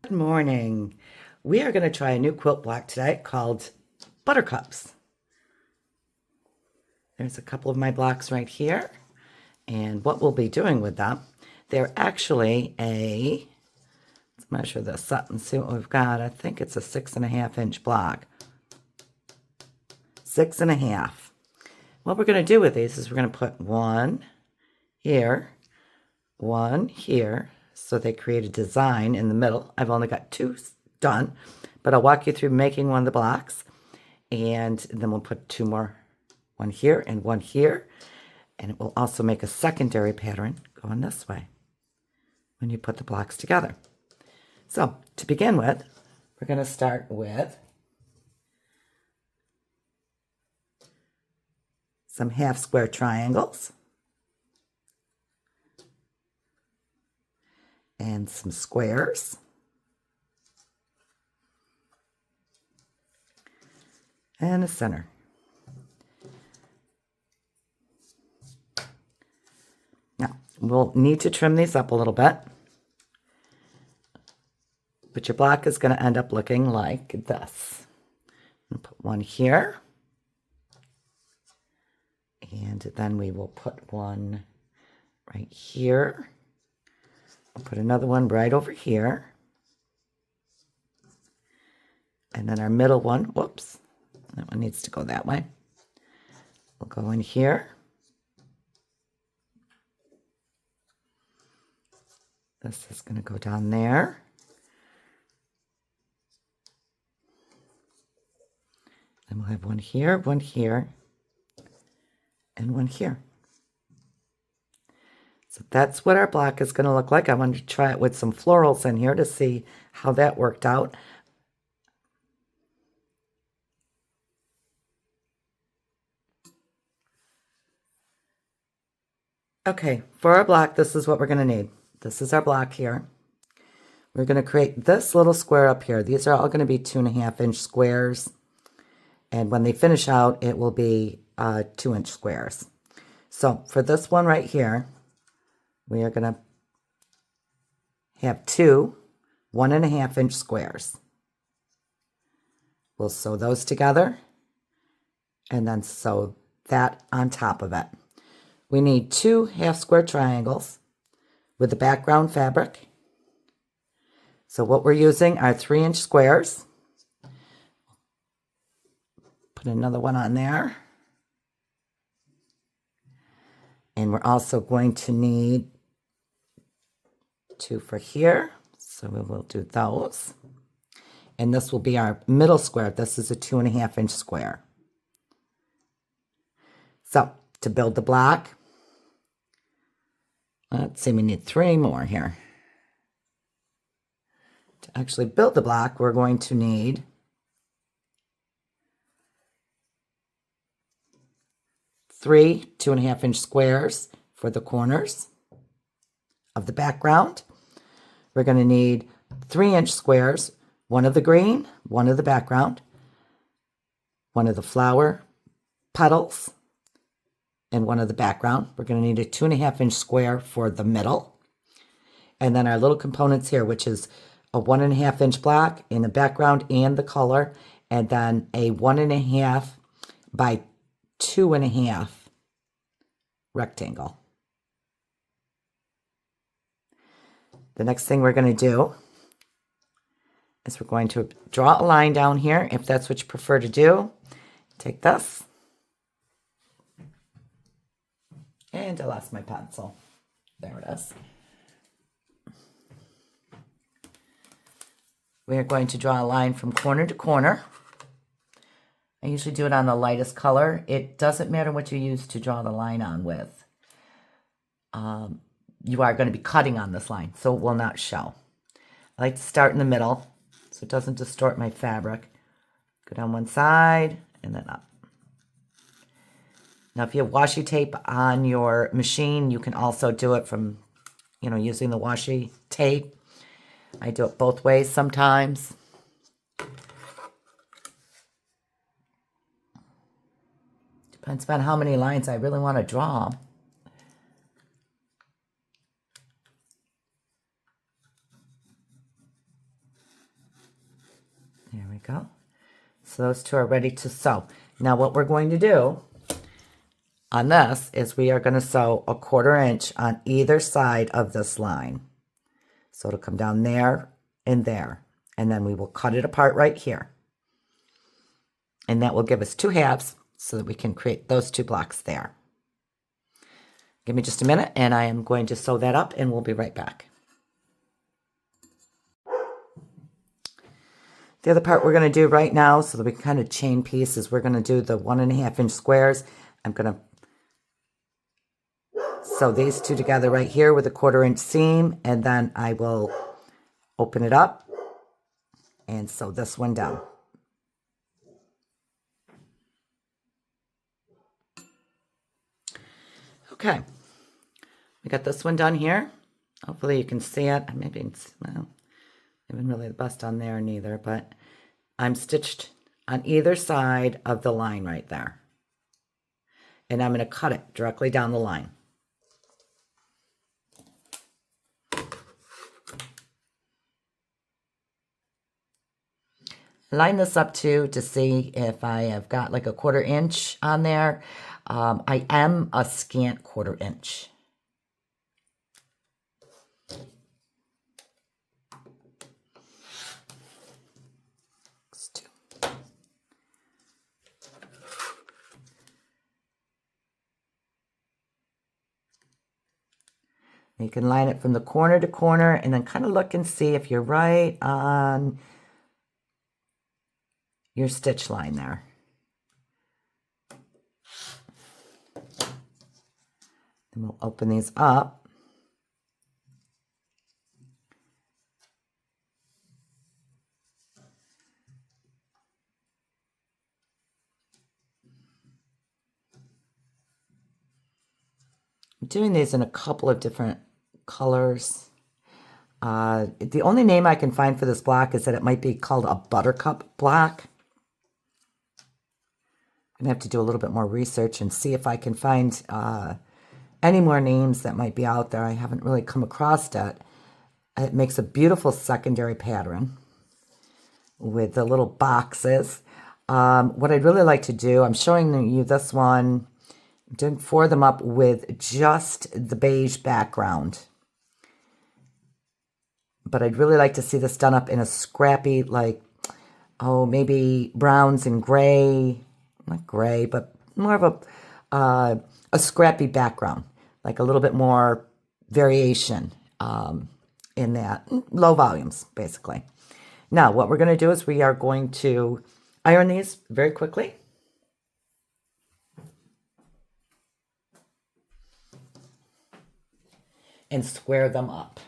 Good morning. We are going to try a new quilt block today called Buttercups. There's a couple of my blocks right here. And what we'll be doing with them, they're actually let's measure this up and see what we've got. I think it's a 6.5-inch block. 6.5. What we're going to do with these is we're going to put one here, so they create a design in the middle. I've only got two done, but I'll walk you through making one of the blocks, and then we'll put two more, one here and one here, and it will also make a secondary pattern going this way when you put the blocks together. So to begin with, we're going to start with some half square triangles and some squares and a center. Now, we'll need to trim these up a little bit, but your block is going to end up looking like this. I'll put one here, and then we will put one right here. I'll put another one right over here. And then our middle one, whoops, that one needs to go that way. We'll go in here. This is going to go down there. Then we'll have one here, and one here. So that's what our block is going to look like. I wanted to try it with some florals in here to see how that worked out. Okay, for our block, this is what we're going to need. This is our block here. We're going to create this little square up here. These are all going to be 2.5-inch squares. And when they finish out, it will be 2-inch squares. So for this one right here, we are going to have two 1.5-inch squares. We'll sew those together and then sew that on top of it. We need two half square triangles with the background fabric. So what we're using are 3-inch squares. Put another one on there. And we're also going to need two for here. So we will do those. And this will be our middle square. This is a 2.5-inch square. So to build the block, let's see, we need 3 more here. To actually build the block, we're going to need 3 2.5-inch squares for the corners of the background. We're going to need 3-inch squares, one of the green, one of the background, one of the flower petals, and one of the background. We're going to need a 2.5-inch square for the middle. And then our little components here, which is a 1.5-inch block in the background and the color, and then a 1.5 by 2.5 rectangle. The next thing we're going to do is we're going to draw a line down here, if that's what you prefer to do. Take this. And I lost my pencil. There it is. We are going to draw a line from corner to corner. I usually do it on the lightest color. It doesn't matter what you use to draw the line on with. You are going to be cutting on this line, so it will not show. I like to start in the middle so it doesn't distort my fabric. Go down one side and then up. Now, if you have washi tape on your machine, you can also do it from, using the washi tape. I do it both ways sometimes. Depends on how many lines I really want to draw. go. So those two are ready to sew. Now what we're going to do on this is we are going to sew a 1/4 inch on either side of this line. So it'll come down there and there. And then we will cut it apart right here. And that will give us 2 halves so that we can create those 2 blocks there. Give me just a minute and I am going to sew that up and we'll be right back. The other part we're going to do right now so that we can kind of chain pieces, we're going to do the 1.5 inch squares. I'm going to sew these two together right here with a 1/4 inch seam, and then I will open it up and sew this one down. Okay, we got this one done here. Hopefully you can see it. Maybe it's, well, even really the best on there neither, but I'm stitched on either side of the line right there. And I'm going to cut it directly down the line. Line this up too to see if I have got like a 1/4 inch on there. I am a scant 1/4 inch. You can line it from the corner to corner and then kind of look and see if you're right on your stitch line there. And we'll open these up. I'm doing these in a couple of different colors. The only name I can find for this block is that it might be called a Buttercup Block. I'm going to have to do a little bit more research and see if I can find any more names that might be out there. I haven't really come across it. It makes a beautiful secondary pattern with the little boxes. What I'd really like to do, I'm showing you this one. I'm doing 4 of them up with just the beige background. But I'd really like to see this done up in a scrappy, like, oh, maybe browns and gray. Not gray, but more of a scrappy background. Like a little bit more variation in that. Low volumes, basically. Now, what we're going to do is we are going to iron these very quickly. And square them up.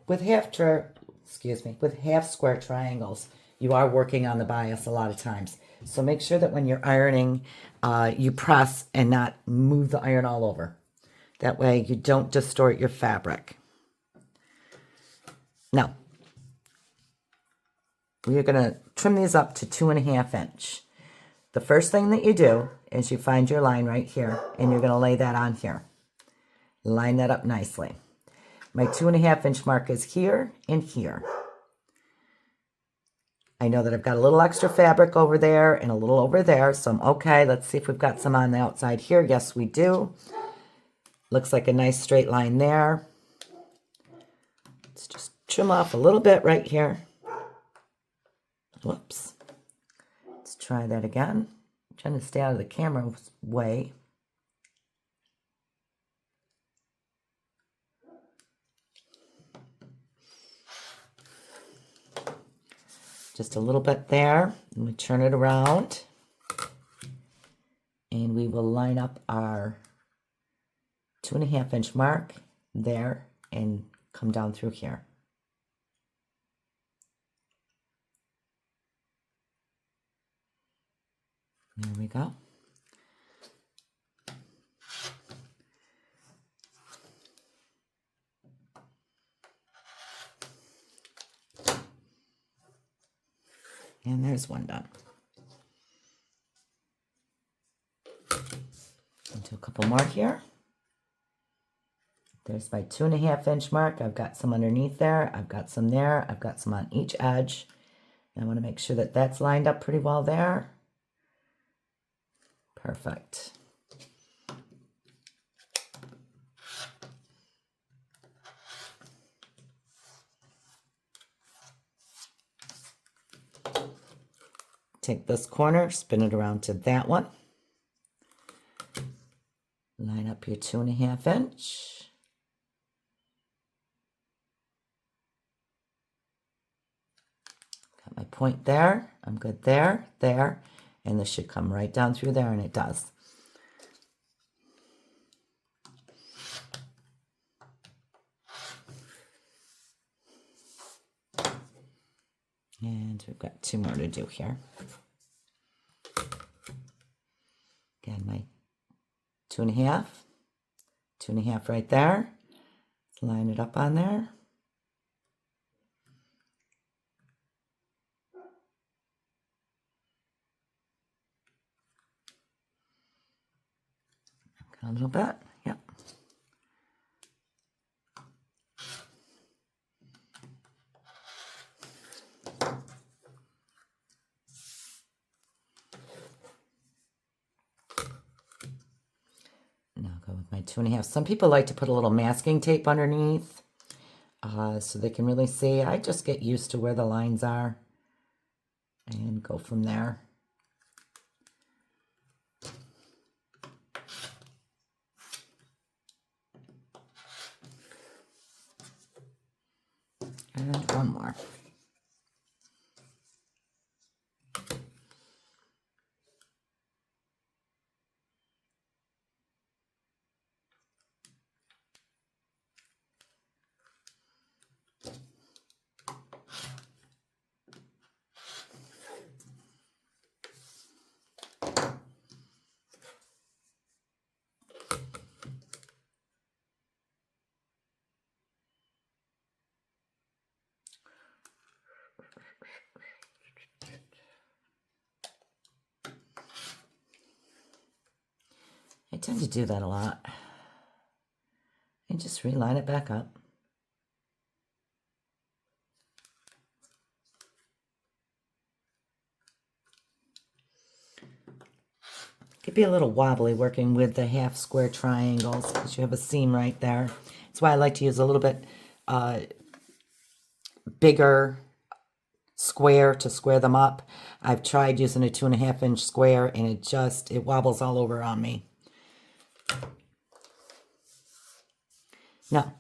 With half square triangles, you are working on the bias a lot of times. So make sure that when you're ironing, you press and not move the iron all over. That way you don't distort your fabric. Now, we are going to trim these up to 2.5 inch. The first thing that you do is you find your line right here, and you're going to lay that on here. Line that up nicely. My 2.5 inch mark is here and here. I know that I've got a little extra fabric over there and a little over there, so I'm okay. Let's see if we've got some on the outside here. Yes, we do. Looks like a nice straight line there. Let's just trim off a little bit right here. Whoops. Let's try that again. I'm trying to stay out of the camera's way. Just a little bit there. And we turn it around. And we will line up our 2.5 inch mark there and come down through here. There we go. And there's one done. I'll do a couple more here. There's my 2.5 inch mark. I've got some underneath there. I've got some there. I've got some on each edge. And I want to make sure that that's lined up pretty well there. Perfect. Take this corner, spin it around to that one. Line up your 2.5 inch. Got my point there. I'm good there, there, and this should come right down through there, and it does. And we've got 2 more to do here. Again, my 2.5, 2.5 right there. Let's line it up on there. Got a little bit, yep. Now I'll go with my 2.5. Some people like to put a little masking tape underneath so they can really see. I just get used to where the lines are and go from there. And one more. I tend to do that a lot. And just reline it back up. Could be a little wobbly working with the half square triangles because you have a seam right there. That's why I like to use a little bit bigger square to square them up. I've tried using a 2.5 inch square and it wobbles all over on me. Now,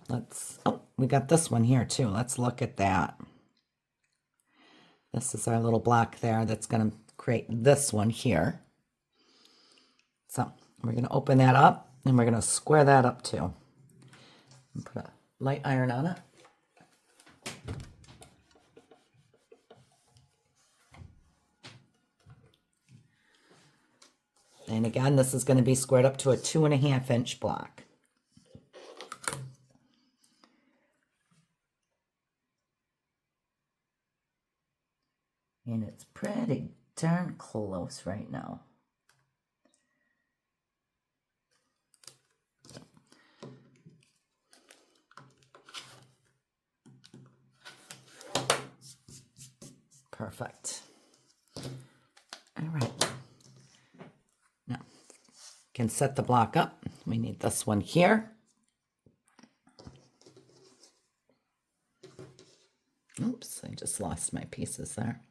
we got this one here too. Let's look at that. This is our little block there that's going to create this one here. So we're going to open that up and we're going to square that up too. And put a light iron on it. And again, this is going to be squared up to a 2.5 inch block. And it's pretty darn close right now. Perfect. All right. Now, can set the block up. We need this one here. Oops, I just lost my pieces there.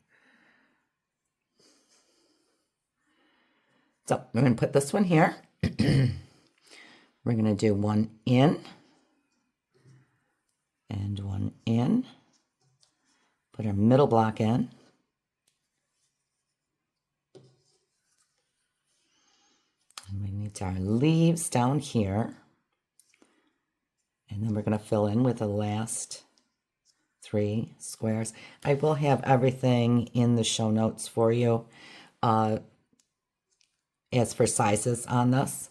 So we're going to put this one here. We're going to do one in and one in. Put our middle block in. And we need our leaves down here. And then we're going to fill in with the last 3 squares. I will have everything in the show notes for you as for sizes on this.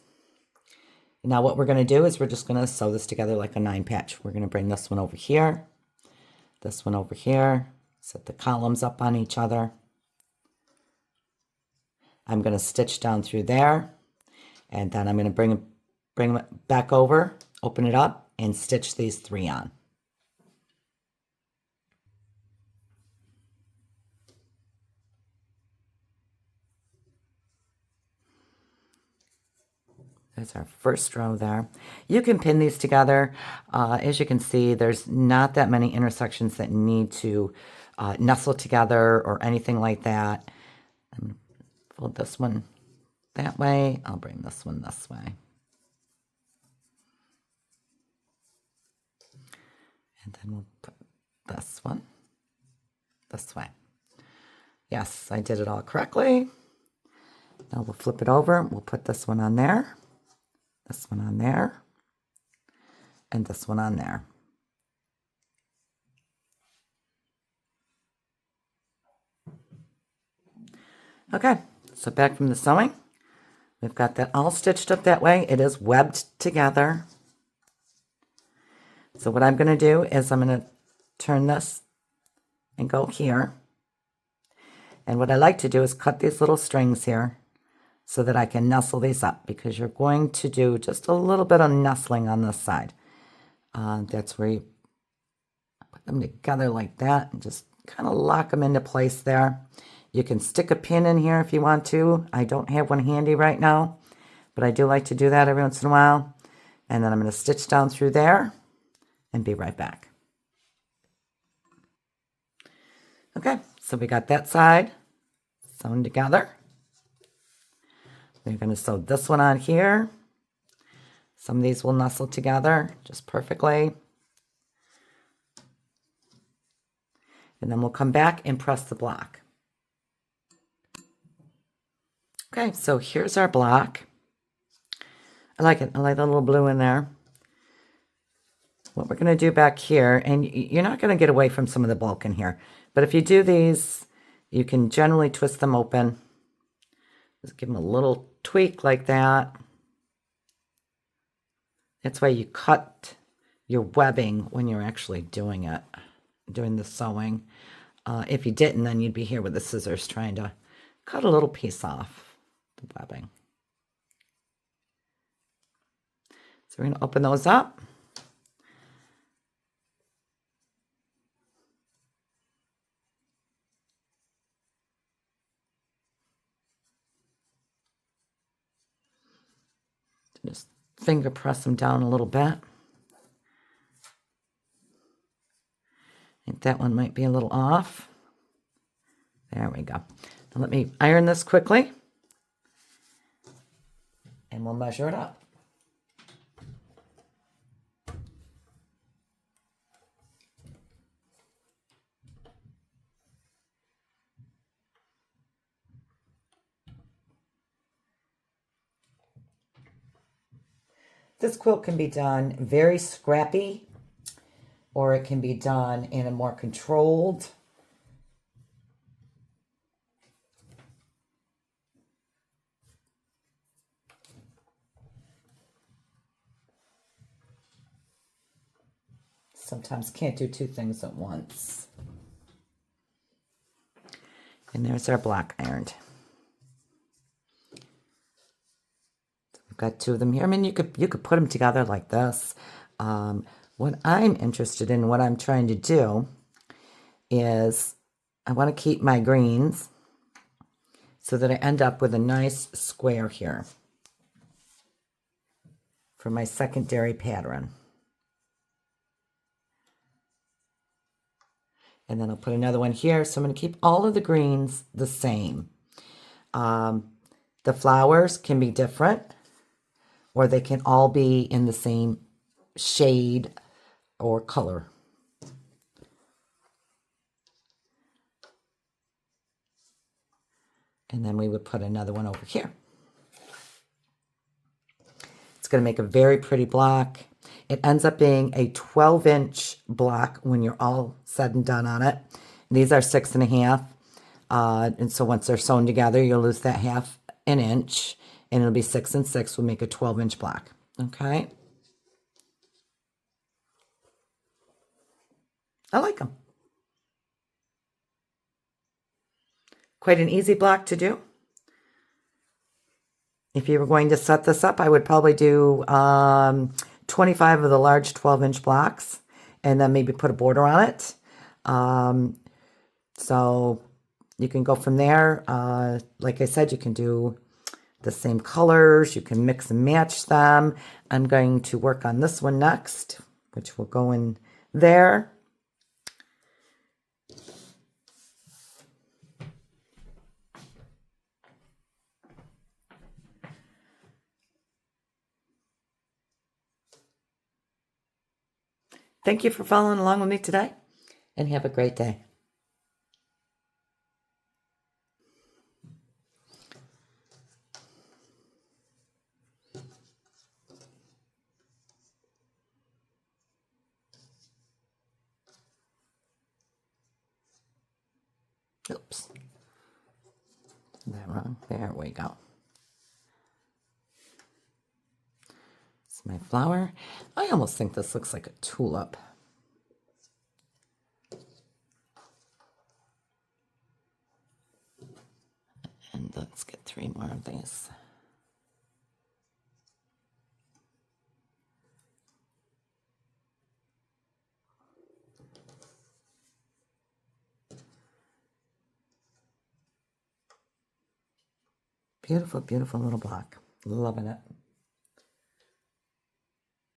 Now what we're going to do is we're just going to sew this together like a 9 patch. We're going to bring this one over here, this one over here, set the columns up on each other, I'm going to stitch down through there, and then I'm going to bring it back over, open it up, and stitch these 3 on. There's our first row there. You can pin these together. As you can see, there's not that many intersections that need to nestle together or anything like that. I'm going to fold this one that way. I'll bring this one this way. And then we'll put this one this way. Yes, I did it all correctly. Now we'll flip it over. We'll put this one on there. This one on there, and this one on there. Okay, so back from the sewing, we've got that all stitched up that way. It is webbed together. So what I'm going to do is I'm going to turn this and go here. And what I like to do is cut these little strings here so that I can nestle these up, because you're going to do just a little bit of nestling on this side. That's where you put them together like that and just kind of lock them into place there. You can stick a pin in here if you want to. I don't have one handy right now, but I do like to do that every once in a while. And then I'm going to stitch down through there and be right back. Okay, so we got that side sewn together. We're going to sew this one on here. Some of these will nestle together just perfectly. And then we'll come back and press the block. Okay, so here's our block. I like it. I like the little blue in there. What we're going to do back here, and you're not going to get away from some of the bulk in here, but if you do these, you can generally twist them open. Just give them a little tweak like that. That's why you cut your webbing when you're actually doing it, doing the sewing. If you didn't, then you'd be here with the scissors trying to cut a little piece off the webbing. So we're going to open those up. Just finger press them down a little bit. I think that one might be a little off. There we go. Now let me iron this quickly, and we'll measure it up. This quilt can be done very scrappy, or it can be done in a more controlled. Sometimes can't do 2 things at once. And there's our block ironed. Got 2 of them here. I mean, you could put them together like this. What I'm interested in, what I'm trying to do is I want to keep my greens so that I end up with a nice square here for my secondary pattern. And then I'll put another one here. So I'm going to keep all of the greens the same. The flowers can be different, or they can all be in the same shade or color. And then we would put another one over here. It's going to make a very pretty block. It ends up being a 12-inch block when you're all said and done on it. These are 6.5. And so once they're sewn together, you'll lose that half an inch. And it'll be 6 and 6 will make a 12-inch block. Okay. I like them. Quite an easy block to do. If you were going to set this up, I would probably do 25 of the large 12-inch blocks and then maybe put a border on it. So you can go from there. Like I said, you can do the same colors. You can mix and match them. I'm going to work on this one next, which will go in there. Thank you for following along with me today, and have a great day. Oops. Did that wrong? There we go. It's my flower. I almost think this looks like a tulip. And let's get 3 more of these. Beautiful, beautiful little block. Loving it.